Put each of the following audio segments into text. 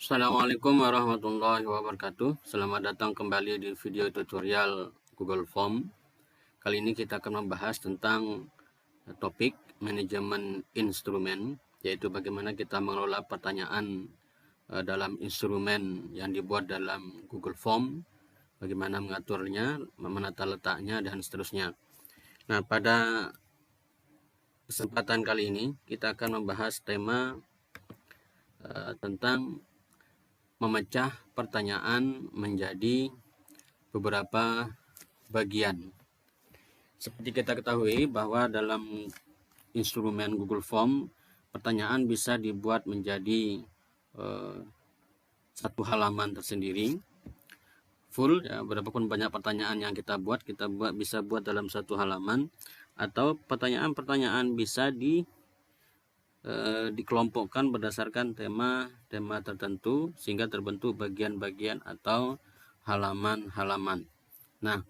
Assalamualaikum warahmatullahi wabarakatuh. Selamat datang kembali di video tutorial Google Form. Kali ini kita akan membahas tentang topik manajemen instrumen, yaitu bagaimana kita mengelola pertanyaan dalam instrumen yang dibuat dalam Google Form, bagaimana mengaturnya, menata letaknya, dan seterusnya. Nah, pada kesempatan kali ini kita akan membahas tema tentang memecah pertanyaan menjadi beberapa bagian. Seperti kita ketahui bahwa dalam instrumen Google Form, pertanyaan bisa dibuat menjadi satu halaman tersendiri full, ya, berapapun banyak pertanyaan yang kita bisa buat dalam satu halaman, atau pertanyaan-pertanyaan bisa dikelompokkan berdasarkan tema tertentu sehingga terbentuk bagian-bagian atau halaman-halaman. Nah,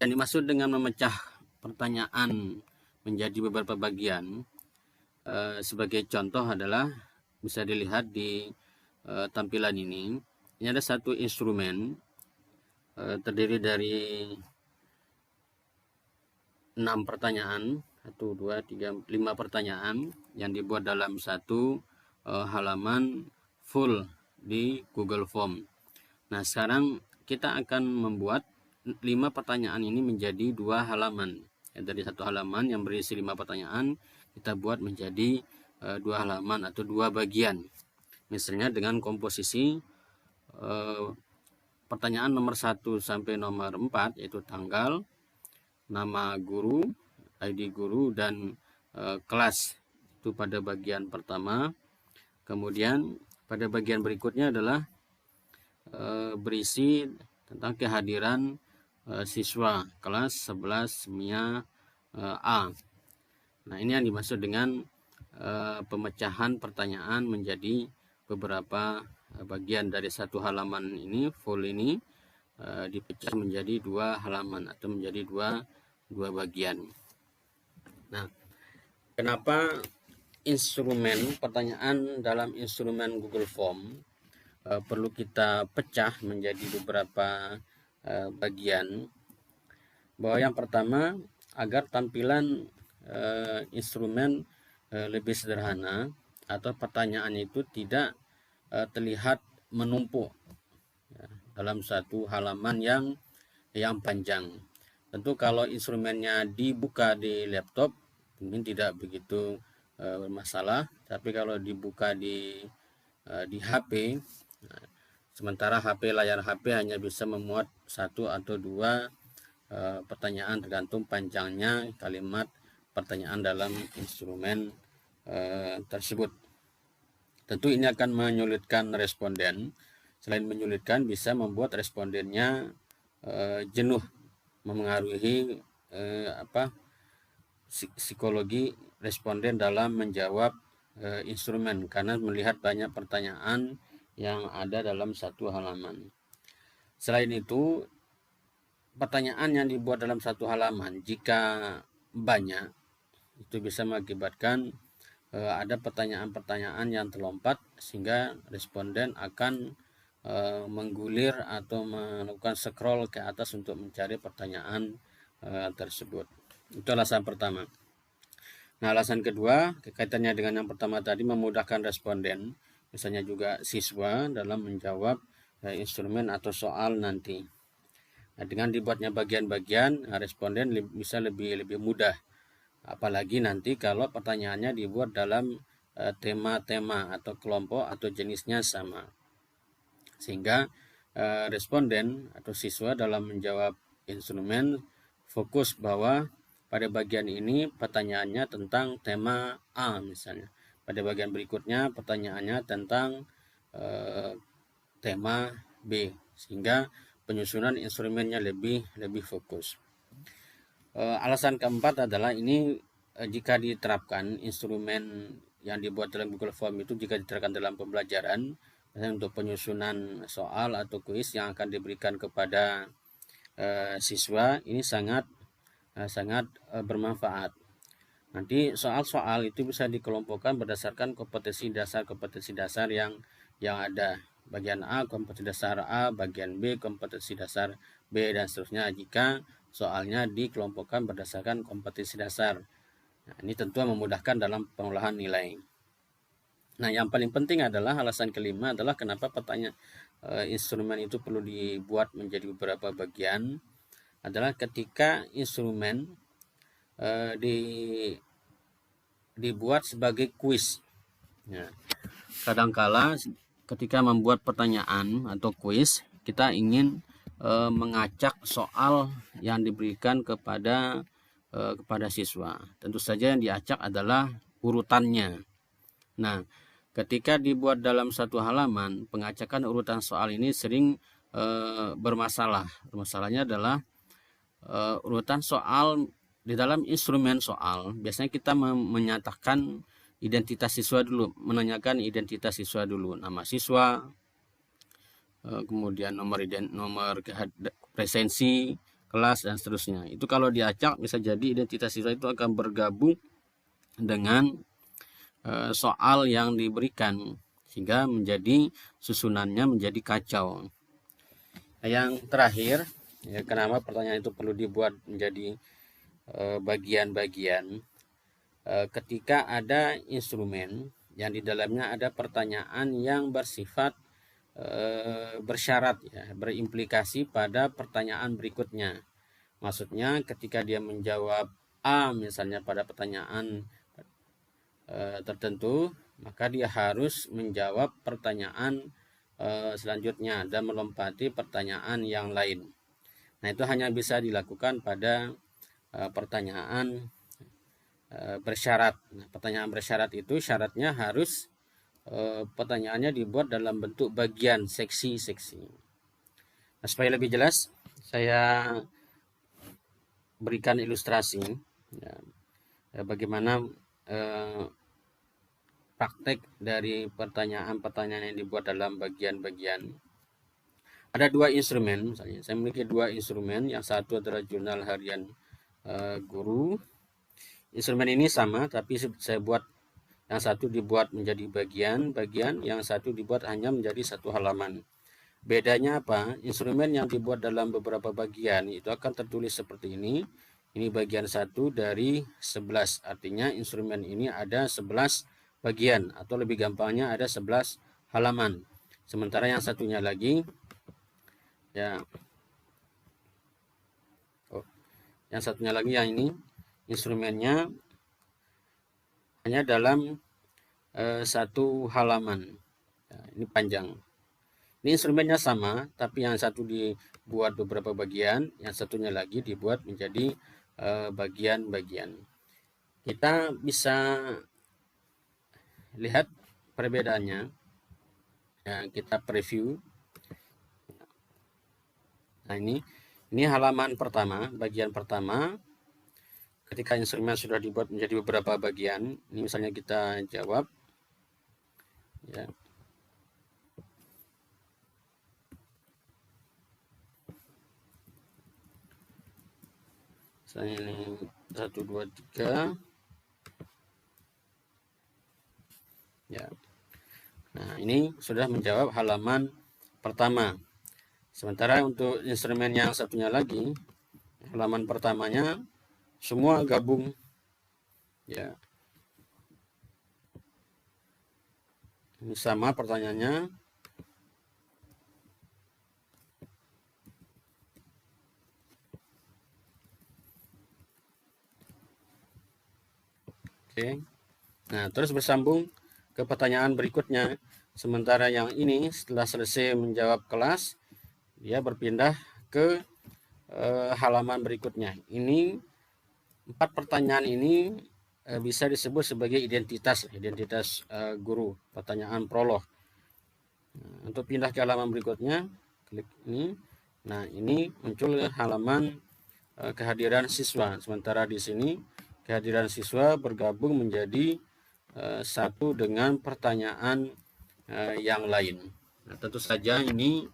yang dimaksud dengan memecah pertanyaan menjadi beberapa bagian sebagai contoh adalah bisa dilihat di tampilan ini. Ini ada satu instrumen terdiri dari 6 pertanyaan, 1, 2, 3, 5 pertanyaan yang dibuat dalam satu halaman full di Google Form. Nah, sekarang kita akan membuat 5 pertanyaan ini menjadi 2 halaman. Ya, dari satu halaman yang berisi 5 pertanyaan, kita buat menjadi 2 halaman atau 2 bagian. Misalnya dengan komposisi pertanyaan nomor 1 sampai nomor 4, yaitu tanggal, nama guru, ID guru, dan kelas. Itu pada bagian pertama. Kemudian pada bagian berikutnya adalah berisi tentang kehadiran siswa kelas 11 SMIA A. Nah, ini yang dimaksud dengan pemecahan pertanyaan menjadi beberapa bagian. Dari satu halaman ini full ini dipecah menjadi 2 halaman atau menjadi dua bagian. Nah, kenapa instrumen pertanyaan dalam instrumen Google Form perlu kita pecah menjadi beberapa bagian? Bahwa yang pertama, agar tampilan instrumen lebih sederhana atau pertanyaan itu tidak terlihat menumpuk dalam satu halaman yang panjang. Tentu kalau instrumennya dibuka di laptop mungkin tidak begitu bermasalah, tapi kalau dibuka di HP, sementara layar HP hanya bisa memuat 1 atau 2 pertanyaan tergantung panjangnya kalimat pertanyaan dalam instrumen tersebut. Tentu ini akan menyulitkan responden. Selain menyulitkan, bisa membuat respondennya jenuh, memengaruhi psikologi responden dalam menjawab instrumen karena melihat banyak pertanyaan yang ada dalam satu halaman. Selain itu, pertanyaan yang dibuat dalam satu halaman jika banyak, itu bisa mengakibatkan ada pertanyaan-pertanyaan yang terlompat sehingga responden akan menggulir atau melakukan scroll ke atas untuk mencari pertanyaan tersebut. Itu alasan pertama. Nah, alasan kedua kaitannya dengan yang pertama tadi, memudahkan responden, misalnya juga siswa, dalam menjawab instrumen atau soal nanti. Nah, dengan dibuatnya bagian-bagian, responden bisa lebih mudah. Apalagi nanti kalau pertanyaannya dibuat dalam tema-tema atau kelompok atau jenisnya sama. Sehingga responden atau siswa dalam menjawab instrumen fokus bahwa pada bagian ini pertanyaannya tentang tema A misalnya. Pada bagian berikutnya pertanyaannya tentang tema B, sehingga penyusunan instrumennya lebih fokus. Alasan keempat adalah ini jika diterapkan instrumen yang dibuat dalam Google Form itu, jika diterapkan dalam pembelajaran, misalnya untuk penyusunan soal atau kuis yang akan diberikan kepada siswa, ini sangat bermanfaat. Nanti soal-soal itu bisa dikelompokkan berdasarkan kompetensi dasar yang ada. Bagian A kompetensi dasar A, bagian B kompetensi dasar B, dan seterusnya jika soalnya dikelompokkan berdasarkan kompetensi dasar. Nah, ini tentu memudahkan dalam pengolahan nilai. Nah, yang paling penting adalah alasan kelima adalah kenapa instrumen itu perlu dibuat menjadi beberapa bagian, adalah ketika instrumen dibuat sebagai kuis. Ya. Kadangkala ketika membuat pertanyaan atau kuis, kita ingin mengacak soal yang diberikan kepada siswa. Tentu saja yang diacak adalah urutannya. Nah, ketika dibuat dalam satu halaman, pengacakan urutan soal ini sering bermasalah. Masalahnya adalah urutan soal di dalam instrumen soal. Biasanya kita menyatakan identitas siswa dulu, menanyakan identitas siswa dulu, nama siswa, kemudian nomor presensi kelas dan seterusnya. Itu kalau diacak bisa jadi identitas siswa itu akan bergabung dengan soal yang diberikan, sehingga menjadi susunannya menjadi kacau. Yang terakhir, ya, kenapa pertanyaan itu perlu dibuat menjadi bagian-bagian? Ketika ada instrumen yang di dalamnya ada pertanyaan yang bersifat bersyarat, ya, berimplikasi pada pertanyaan berikutnya. Maksudnya ketika dia menjawab A misalnya pada pertanyaan tertentu, maka dia harus menjawab pertanyaan selanjutnya dan melompati pertanyaan yang lain. Nah, itu hanya bisa dilakukan pada pertanyaan bersyarat. Nah, pertanyaan bersyarat itu syaratnya harus pertanyaannya dibuat dalam bentuk bagian, seksi-seksi. Nah, supaya lebih jelas, saya berikan ilustrasi, ya, bagaimana praktek dari pertanyaan-pertanyaan yang dibuat dalam bagian-bagian. Ada dua instrumen, misalnya saya memiliki dua instrumen. Yang satu adalah jurnal harian guru. Instrumen ini sama, tapi saya buat yang satu dibuat menjadi bagian-bagian, yang satu dibuat hanya menjadi satu halaman. Bedanya apa? Instrumen yang dibuat dalam beberapa bagian itu akan tertulis seperti ini. Ini bagian 1 dari 11. Artinya instrumen ini ada 11 bagian, atau lebih gampangnya ada 11 halaman. Sementara yang satunya lagi, ya, yang satunya lagi yang ini instrumennya hanya dalam satu halaman. Ya, ini panjang. Ini instrumennya sama, tapi yang satu dibuat beberapa bagian, yang satunya lagi dibuat menjadi bagian-bagian. Kita bisa lihat perbedaannya. Ya, kita preview. Nah, ini halaman pertama, bagian pertama. Ketika instrumen sudah dibuat menjadi beberapa bagian, ini misalnya kita jawab, ya. Misalnya ini 1, 2, 3. Ya. Nah, ini sudah menjawab halaman pertama. Sementara untuk instrumen yang satunya lagi, halaman pertamanya semua gabung, ya. Ini sama pertanyaannya. Oke. Nah, terus bersambung ke pertanyaan berikutnya. Sementara yang ini setelah selesai menjawab kelas, dia berpindah ke halaman berikutnya. Ini 4 pertanyaan ini bisa disebut sebagai identitas guru, pertanyaan prolog. Nah, untuk pindah ke halaman berikutnya, klik ini. Nah, ini muncul halaman kehadiran siswa. Sementara di sini kehadiran siswa bergabung menjadi satu dengan pertanyaan yang lain. Nah, tentu saja ini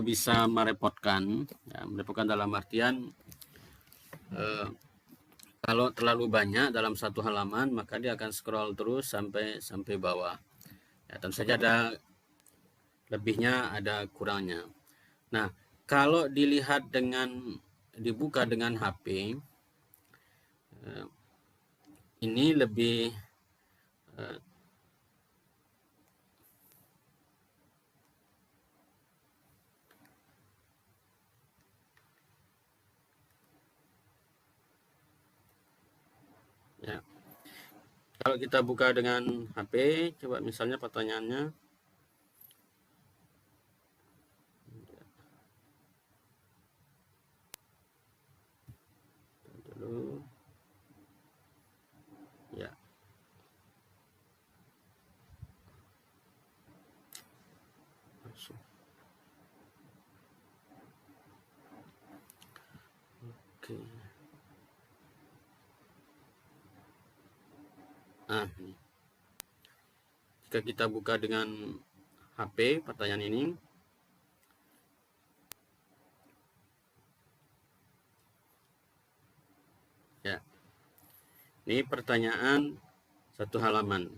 bisa merepotkan, ya, merepotkan dalam artian Kalau terlalu banyak dalam satu halaman, maka dia akan scroll terus sampai bawah. Ya, tentu saja ada lebihnya, ada kurangnya. Nah, kalau dilihat dibuka dengan HP, ini lebih ya. Kalau kita buka dengan HP, coba misalnya pertanyaannya. Dulu. Ya. Masuk. Oke. Nah, jika kita buka dengan HP pertanyaan ini, ya, ini pertanyaan satu halaman.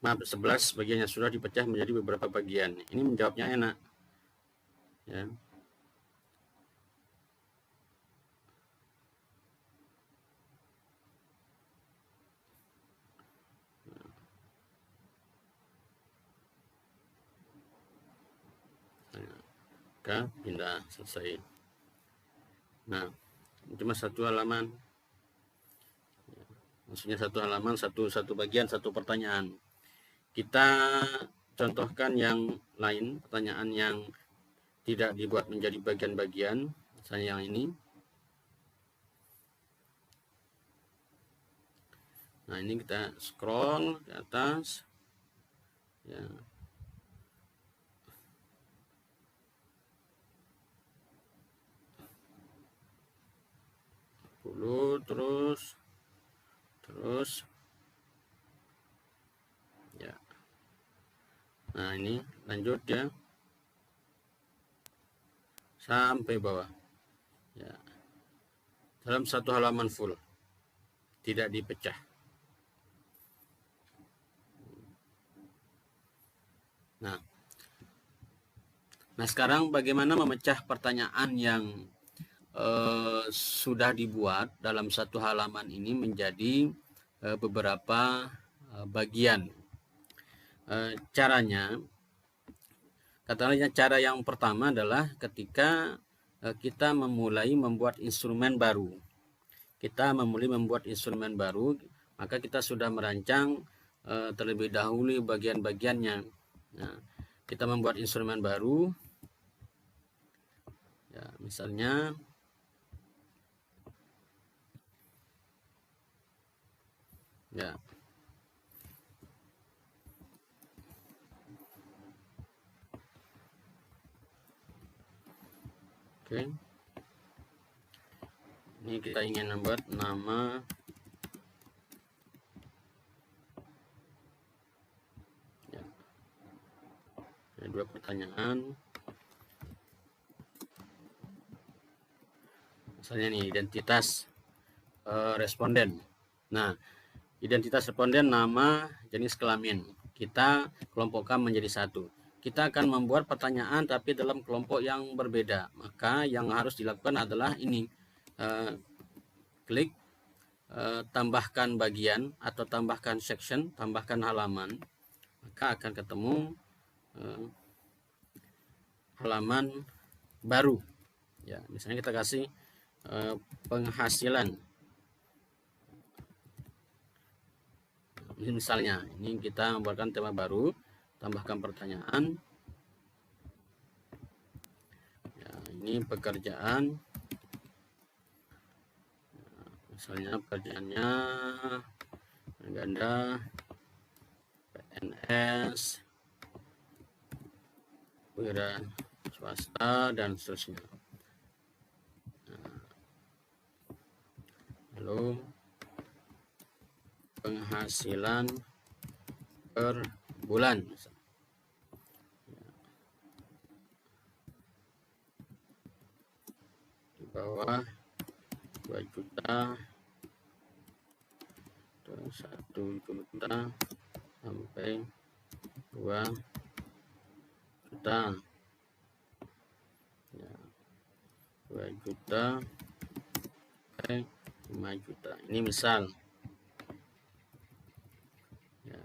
Maaf, 11 bagiannya sudah dipecah menjadi beberapa bagian. Ini menjawabnya enak. Ya. Maka pindah, selesai. Nah, cuma satu halaman. Maksudnya satu halaman, satu bagian, satu pertanyaan. Kita contohkan yang lain, pertanyaan yang tidak dibuat menjadi bagian-bagian, misalnya yang ini. Nah, ini kita scroll ke atas. Ya. Terus ya. Nah, ini lanjut ya sampai bawah ya, dalam satu halaman full, tidak dipecah. Nah sekarang bagaimana memecah pertanyaan yang sudah dibuat dalam satu halaman ini menjadi beberapa bagian. Caranya, katanya cara yang pertama adalah ketika kita memulai membuat instrumen baru. Kita memulai membuat instrumen baru, maka kita sudah merancang terlebih dahulu bagian-bagiannya. Nah, kita membuat instrumen baru, ya, misalnya ya. Oke. Ini kita ingin membuat nama ya. Ada dua pertanyaan. Misalnya nih identitas responden. Nah, identitas responden nama, jenis kelamin. Kita kelompokkan menjadi satu. Kita akan membuat pertanyaan tapi dalam kelompok yang berbeda. Maka yang harus dilakukan adalah ini. Klik tambahkan bagian atau tambahkan section, tambahkan halaman. Maka akan ketemu halaman baru. Ya, misalnya kita kasih penghasilan. Misalnya, ini kita membuatkan tema baru, tambahkan pertanyaan. Ya, ini pekerjaan. Ya, misalnya pekerjaannya ganda, PNS, wira swasta, dan seterusnya. Nah, lalu penghasilan per bulan. Di bawah 2 juta 1 juta sampai 2 juta, ya, 2 juta sampai 5 juta. Ini misal, ya.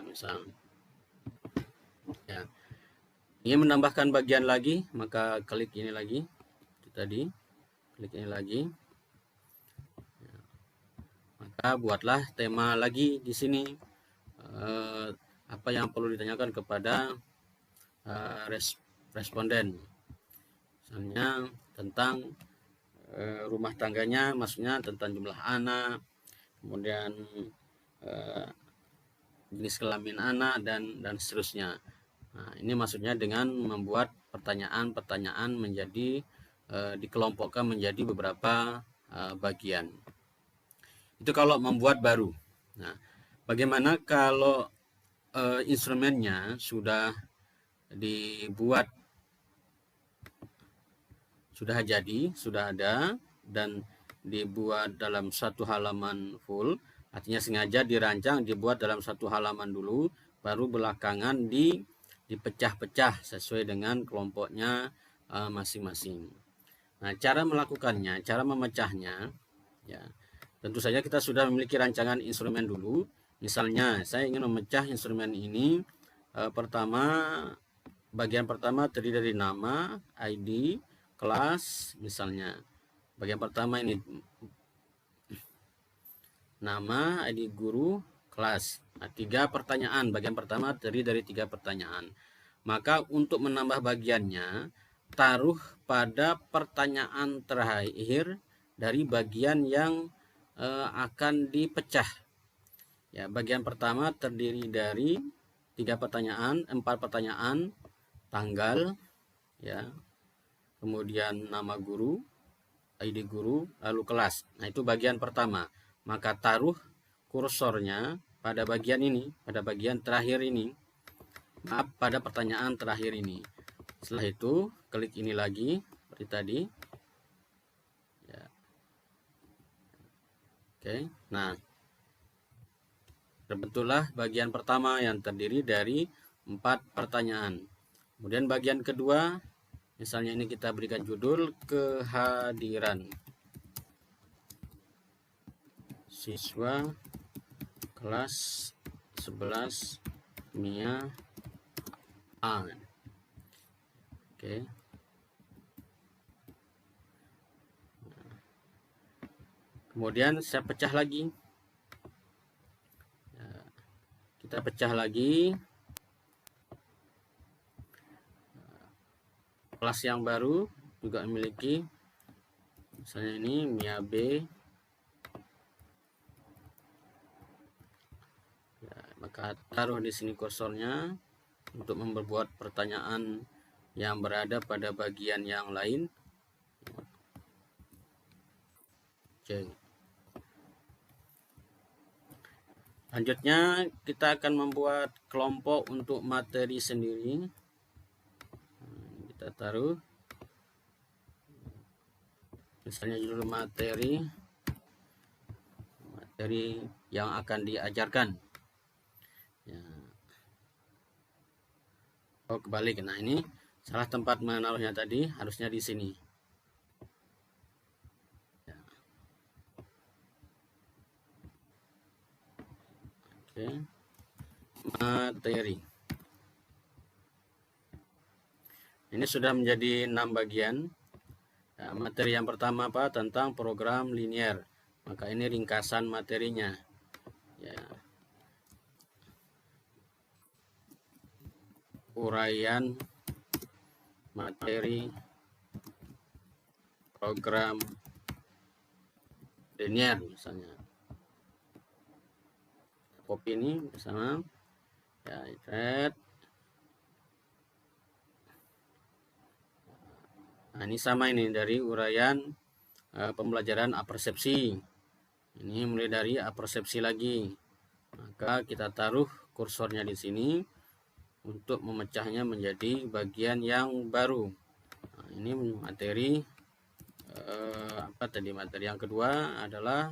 Misal, ya. Ingin menambahkan bagian lagi, maka klik ini lagi, tadi klik ini lagi, ya. Maka buatlah tema lagi di sini, apa yang perlu ditanyakan kepada responden, misalnya tentang rumah tangganya, maksudnya tentang jumlah anak, kemudian jenis kelamin anak, dan seterusnya. Nah, ini maksudnya dengan membuat pertanyaan-pertanyaan menjadi dikelompokkan menjadi beberapa bagian. Itu kalau membuat baru. Nah, bagaimana kalau instrumennya sudah dibuat, sudah jadi, sudah ada, dan dibuat dalam satu halaman full, artinya sengaja dirancang dibuat dalam satu halaman dulu, baru belakangan dipecah-pecah sesuai dengan kelompoknya masing-masing. Nah, cara melakukannya, cara memecahnya, ya, tentu saja kita sudah memiliki rancangan instrumen dulu. Misalnya saya ingin memecah instrumen ini, bagian pertama terdiri dari nama, ID, kelas, misalnya. Bagian pertama ini nama, ID guru, kelas. Nah, 3 pertanyaan. Bagian pertama terdiri dari 3 pertanyaan. Maka untuk menambah bagiannya, taruh pada pertanyaan terakhir dari bagian yang akan dipecah. Ya, bagian pertama terdiri dari 3 pertanyaan, 4 pertanyaan, tanggal, ya, kemudian nama guru, ID guru, lalu kelas. Nah, itu bagian pertama. Maka taruh kursornya pada bagian ini, pada bagian terakhir ini, pada pertanyaan terakhir ini. Setelah itu klik ini lagi seperti tadi, ya. Oke, nah, terbentuklah bagian pertama yang terdiri dari 4 pertanyaan. Kemudian bagian kedua, misalnya ini kita berikan judul kehadiran siswa kelas 11 Mia A. Oke. Kemudian saya pecah lagi. Kita pecah lagi. Kelas yang baru juga memiliki, misalnya ini Mia B. Ya, maka taruh di sini kursornya untuk membuat pertanyaan yang berada pada bagian yang lain. Oke. Selanjutnya kita akan membuat kelompok untuk materi sendiri. Kita taruh misalnya judul materi yang akan diajarkan, ya. Oh, kebalik. Nah, ini salah tempat menaruhnya tadi, harusnya di sini, ya. Oke. Materi ini sudah menjadi 6 bagian. Nah, materi yang pertama apa? Tentang program linier. Maka ini ringkasan materinya, ya. Uraian materi program linier, misalnya. Copy ini bersama, ya, red. Nah, ini sama ini dari uraian pembelajaran apersepsi. Ini mulai dari apersepsi lagi. Maka kita taruh kursornya di sini untuk memecahnya menjadi bagian yang baru. Nah, ini materi apa tadi materi yang kedua adalah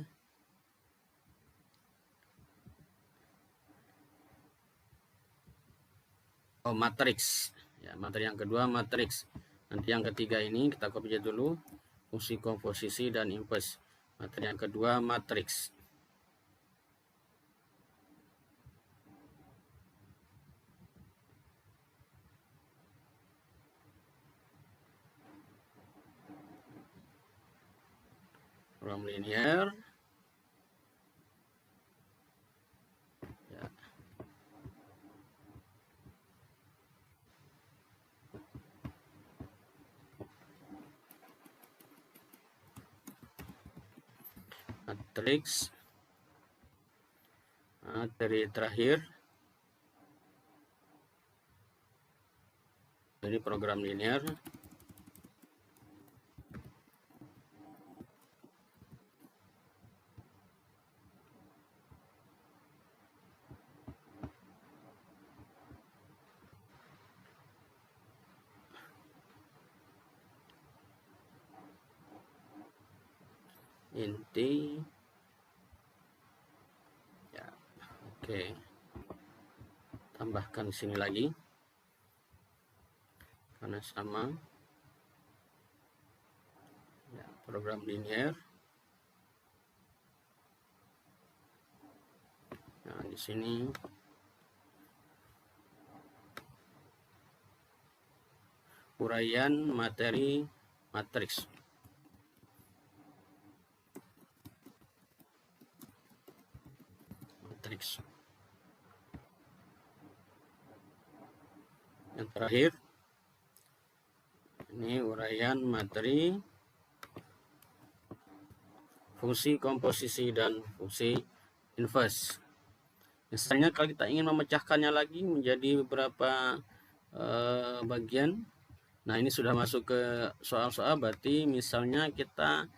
matriks. Ya, materi yang kedua matriks. Nanti yang ketiga ini kita copy dulu, fungsi komposisi dan inverse. Materi yang kedua matriks. Program linear. Ya. Matriks. Materi terakhir dari program linear. Inti. Ya, oke. Tambahkan sini lagi karena sama. Ya, program linear. Nah, di sini uraian materi matriks. Yang terakhir ini uraian materi fungsi komposisi dan fungsi inverse. Misalnya kalau kita ingin memecahkannya lagi menjadi beberapa bagian, nah ini sudah masuk ke soal-soal, berarti misalnya kita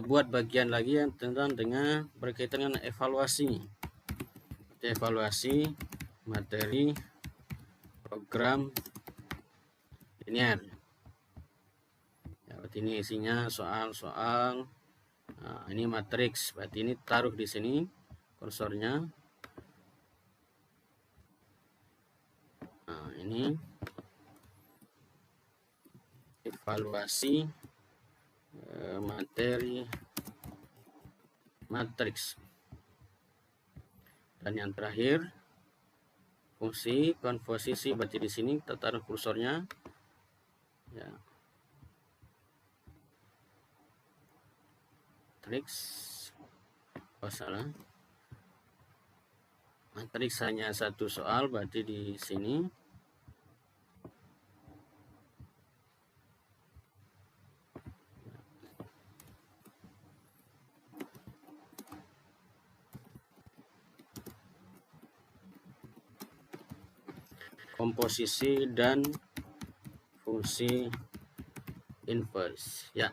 buat bagian lagi yang tentang dengan berkaitan dengan evaluasi. Evaluasi materi program linear. Ya, berarti ini isinya soal-soal. Nah, ini matriks, berarti ini taruh di sini kursornya. Nah, ini evaluasi materi matriks. Dan yang terakhir fungsi komposisi, berarti di sini kita taruh kursornya. Ya. Matriks. Oh, salah. Matriks hanya satu soal, berarti di sini. Komposisi dan fungsi inverse. Ya,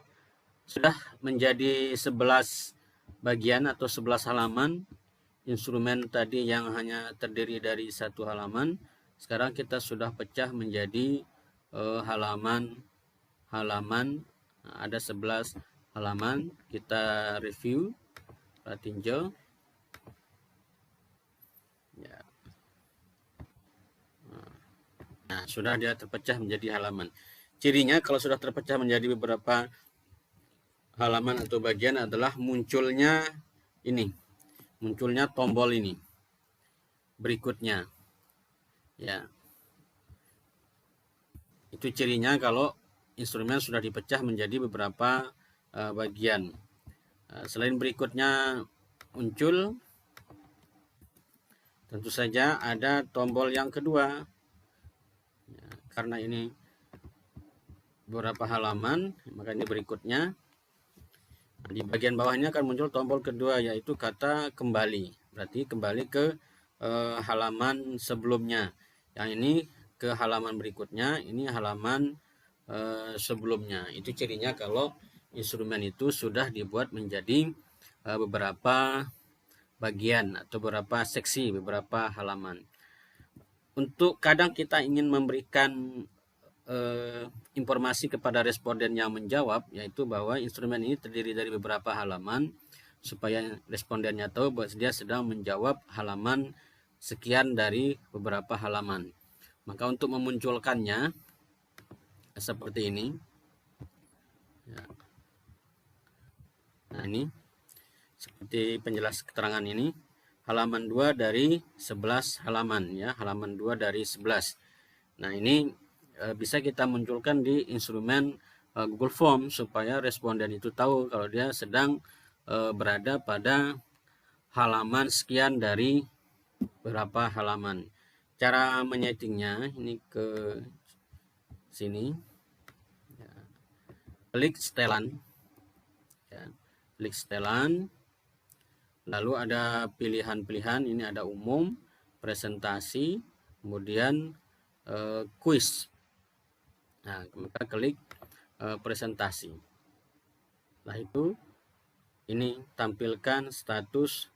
sudah menjadi 11 bagian atau 11 halaman instrumen tadi yang hanya terdiri dari satu halaman. Sekarang kita sudah pecah menjadi halaman-halaman. Nah, ada 11 halaman. Kita review, kita tinjau. Ya. Nah, sudah dia terpecah menjadi halaman. Cirinya kalau sudah terpecah menjadi beberapa halaman atau bagian adalah munculnya ini. Munculnya tombol ini. Berikutnya. Ya. Itu cirinya kalau instrumen sudah dipecah menjadi beberapa bagian. Selain berikutnya muncul, tentu saja ada tombol yang kedua. Ya, karena ini beberapa halaman, maka ini berikutnya. Nah, di bagian bawahnya akan muncul tombol kedua, yaitu kata kembali. Berarti kembali ke halaman sebelumnya. Yang ini ke halaman berikutnya, ini halaman sebelumnya. Itu cirinya kalau instrumen itu sudah dibuat menjadi beberapa bagian atau beberapa seksi, beberapa halaman. Untuk kadang kita ingin memberikan informasi kepada responden yang menjawab, yaitu bahwa instrumen ini terdiri dari beberapa halaman, supaya respondennya tahu bahwa dia sedang menjawab halaman sekian dari beberapa halaman. Maka untuk memunculkannya seperti ini. Nah, ini seperti penjelas keterangan ini, halaman 2 dari 11 halaman, ya, halaman 2 dari 11. Nah, ini bisa kita munculkan di instrumen Google Form supaya responden itu tahu kalau dia sedang berada pada halaman sekian dari berapa halaman. Cara menyetingnya ini ke sini, ya. Klik setelan, ya. Klik setelan, lalu ada pilihan-pilihan, ini ada umum, presentasi, kemudian kuis. Nah, maka klik presentasi. Setelah itu ini tampilkan status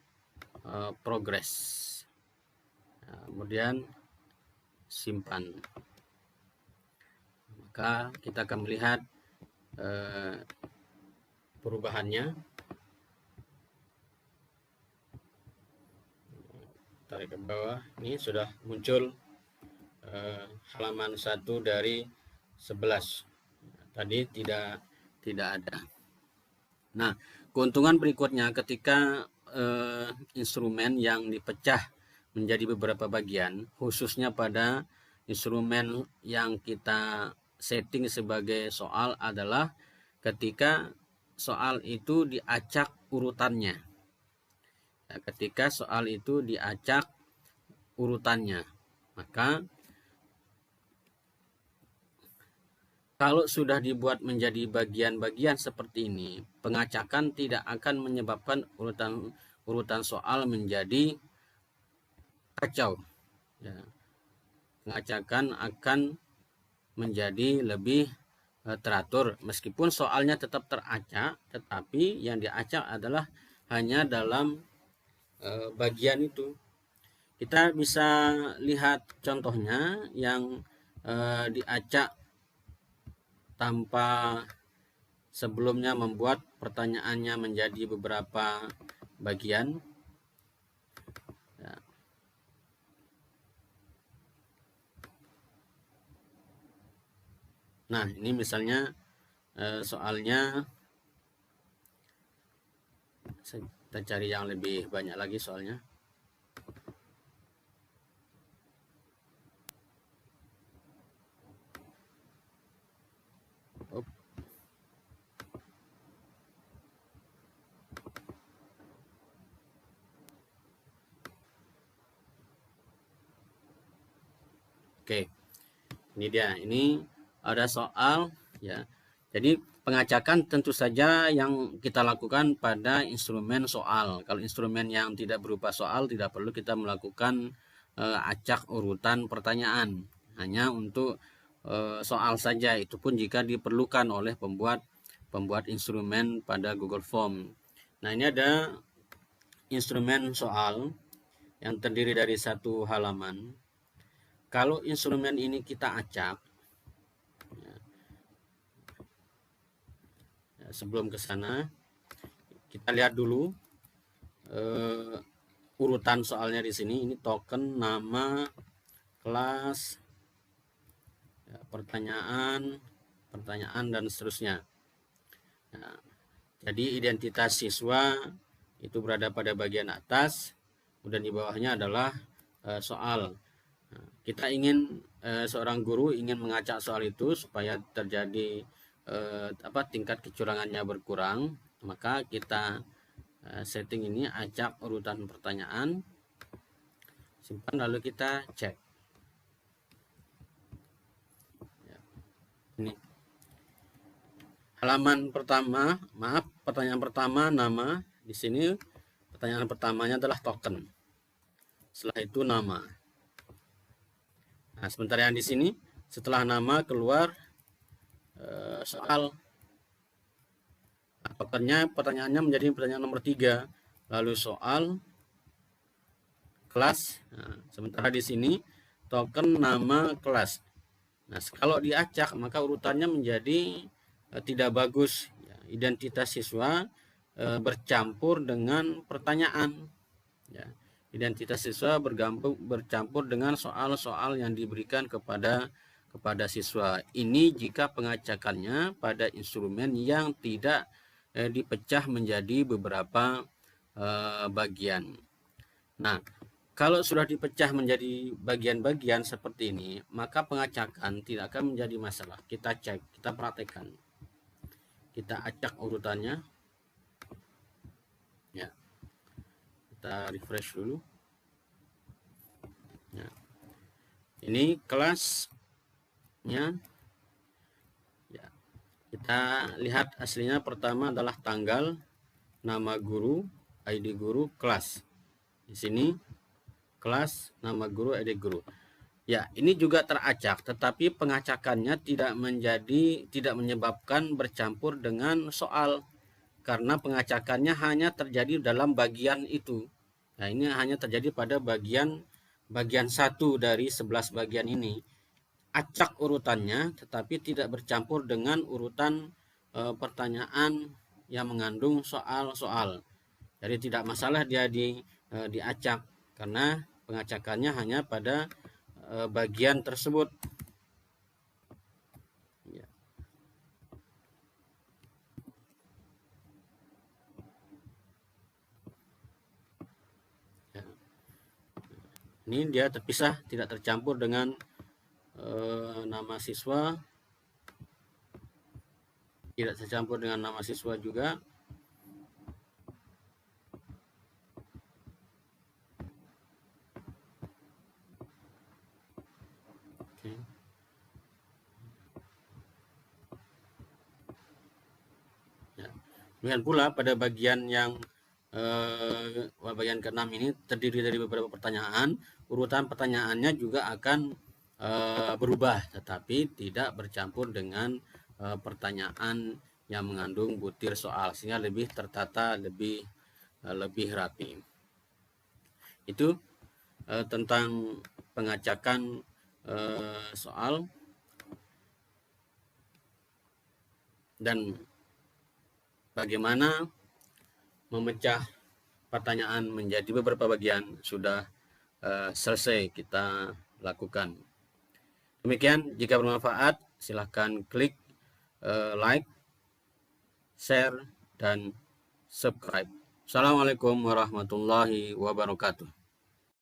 progres. Nah, kemudian simpan. Maka kita akan melihat perubahannya. Tarik ke bawah, ini sudah muncul halaman 1 dari 11. Tadi tidak ada. Nah, keuntungan berikutnya ketika instrumen yang dipecah menjadi beberapa bagian, khususnya pada instrumen yang kita setting sebagai soal, adalah ketika soal itu diacak urutannya. Ya, ketika soal itu diacak urutannya, maka kalau sudah dibuat menjadi bagian-bagian seperti ini, pengacakan tidak akan menyebabkan urutan soal menjadi kacau. Ya. Pengacakan akan menjadi lebih teratur, meskipun soalnya tetap teracak, tetapi yang diacak adalah hanya dalam bagian itu. Kita bisa lihat contohnya yang diacak tanpa sebelumnya membuat pertanyaannya menjadi beberapa bagian. Ya. Nah, ini misalnya soalnya, kita cari yang lebih banyak lagi soalnya. Oke, ini dia. Ini ada soal, ya. Jadi pengacakan tentu saja yang kita lakukan pada instrumen soal. Kalau instrumen yang tidak berupa soal, tidak perlu kita melakukan acak urutan pertanyaan. Hanya untuk soal saja, itu pun jika diperlukan oleh pembuat instrumen pada Google Form. Nah, ini ada instrumen soal yang terdiri dari satu halaman. Kalau instrumen ini kita acak, ya, sebelum ke sana kita lihat dulu urutan soalnya di sini. Ini token, nama, kelas, ya, pertanyaan, dan seterusnya. Nah, jadi identitas siswa itu berada pada bagian atas, kemudian di bawahnya adalah soal. Nah, kita ingin seorang guru ingin mengacak soal itu supaya terjadi tingkat kecurangannya berkurang, maka kita setting ini acak urutan pertanyaan, simpan, lalu kita cek. Ya. Ini halaman pertama, pertanyaan pertama nama. Di sini pertanyaan pertamanya adalah token. Setelah itu nama. Nah, sementara yang di sini setelah nama keluar soal. Nah, pertanyaannya menjadi pertanyaan nomor 3. Lalu soal, kelas. Nah, sementara di sini token, nama, kelas. Nah, kalau diacak maka urutannya menjadi tidak bagus. Ya, identitas siswa bercampur dengan pertanyaan. Ya, identitas siswa bercampur dengan soal-soal yang diberikan kepada siswa. Ini jika pengacakannya pada instrumen yang tidak dipecah menjadi beberapa bagian. Nah, kalau sudah dipecah menjadi bagian-bagian seperti ini, maka pengacakan tidak akan menjadi masalah. Kita cek, kita praktekkan. Kita acak urutannya. Ya. Kita refresh dulu. Ya. Ini kelasnya. Ya. Kita lihat aslinya pertama adalah tanggal, nama guru, ID guru, kelas. Di sini kelas, nama guru, ID guru. Ya, ini juga teracak, tetapi pengacakannya tidak menyebabkan bercampur dengan soal, karena pengacakannya hanya terjadi dalam bagian itu. Nah, ini hanya terjadi pada bagian 1 dari 11 bagian ini. Acak urutannya, tetapi tidak bercampur dengan urutan pertanyaan yang mengandung soal-soal. Jadi tidak masalah dia diacak, karena pengacakannya hanya pada bagian tersebut. Ya. Ya. Ini dia terpisah, tidak tercampur dengan nama siswa, tidak tercampur dengan nama siswa juga. Oke. Ya. Demikian pula pada bagian yang bagian ke-6 ini terdiri dari beberapa pertanyaan. Urutan pertanyaannya juga akan berubah, tetapi tidak bercampur dengan pertanyaan yang mengandung butir soal, sehingga lebih tertata, lebih rapi. Itu tentang pengacakan soal dan bagaimana memecah pertanyaan menjadi beberapa bagian sudah selesai kita lakukan. Demikian, jika bermanfaat silahkan klik like, share, dan subscribe. Assalamualaikum warahmatullahi wabarakatuh.